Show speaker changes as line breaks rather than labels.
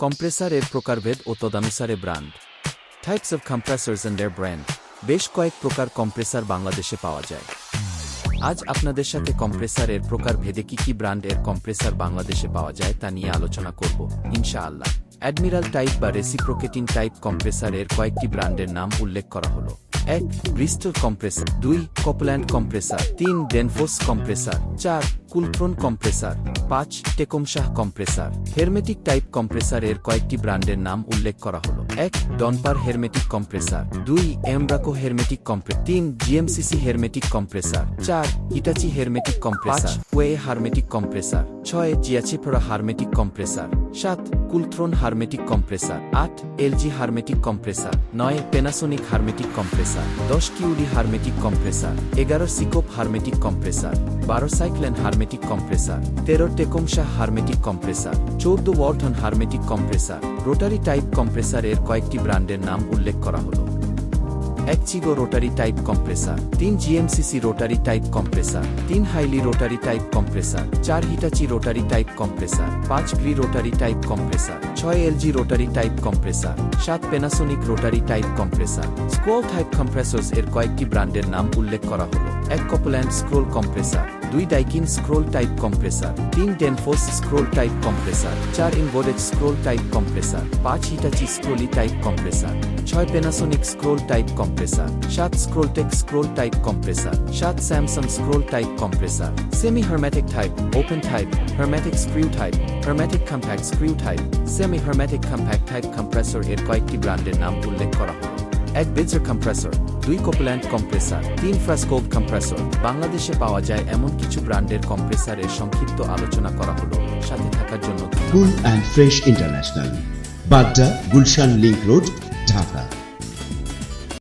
Compressor এর প্রকারভেদ ও তদানুসারে brand. Types of compressors and their brand. বেশ কয়েক প্রকার কম্প্রেসার বাংলাদেশে পাওয়া যায়। আজ আপনাদের সাথে কম্প্রেসার এর প্রকারভেদে কি ব্র্যান্ড এর কম্প্রেসার বাংলাদেশে পাওয়া যায় তা নিয়ে আলোচনা করব ইনশাআল্লাহ। অ্যাডমিরাল টাইপ বা রেসিপ্রোকেটিং টাইপ কম্প্রেসার এর কয়েকটি ব্র্যান্ডের নাম উল্লেখ করা হলো। 1. Bristol compressor. 2. Copeland compressor. 3. Danfoss compressor. 4. Kulthorn compressor. 5. Tecumseh compressor. Hermetic type compressor এর কয়েকটি ব্র্যান্ডের নাম উল্লেখ করা হলো। 1. Donper hermetic compressor. 2. Embraco hermetic compressor. 3. GMCC hermetic compressor. 4. Hitachi hermetic compressor. 5. ওয়ে hermetic compressor. 6. Jiaxipera hermetic compressor. 7. Kulthorn hermetic compressor. 8. LG hermetic compressor. 9. Panasonic hermetic compressor. 10. QD hermetic compressor. 11. Secop hermetic compressor. 12. সাইক্লেন hermetic compressor. 13. Tecumseh hermetic compressor. 14. Walton hermetic compressor. Rotary type compressor এর কয়েকটি ব্র্যান্ডের নাম উল্লেখ করা হলো। 1. Chigo rotary type compressor. 3. GMCC rotary type compressor. 3. Highly rotary type compressor. 4. Hitachi rotary type compressor. 5. Gree rotary type compressor. 6. LG rotary type compressor. 7. Panasonic rotary type compressor. Scroll type compressors এর কয়েকটি ব্র্যান্ডের নাম উল্লেখ করা হলো। 1. Copeland scroll compressor. 2. Daikin scroll type compressor. 3. Danfoss scroll type compressor. 4. ইনভোডেক্স scroll type compressor. 5. Hitachi scroll type compressor. 6. Panasonic scroll type compressor. 7. Scrolltech scroll type compressor. 7. Samsung scroll type compressor. Semi hermetic type, open type, hermetic screw type, hermetic compact screw type, semi hermetic compact type compressor এর কয়েকটি ব্র্যান্ডের নাম উল্লেখ করা হলো। 1. বিটজার compressor. 2. Copeland compressor. 3. ফ্রাসকোভ compressor. বাংলাদেশে পাওয়া যায় এমন কিছু ব্র্যান্ডের কম্প্রেসার এর সংক্ষিপ্ত আলোচনা করা হলো। সাথে থাকার জন্য
cool and fresh international, Badda, Gulshan link road, Dhaka.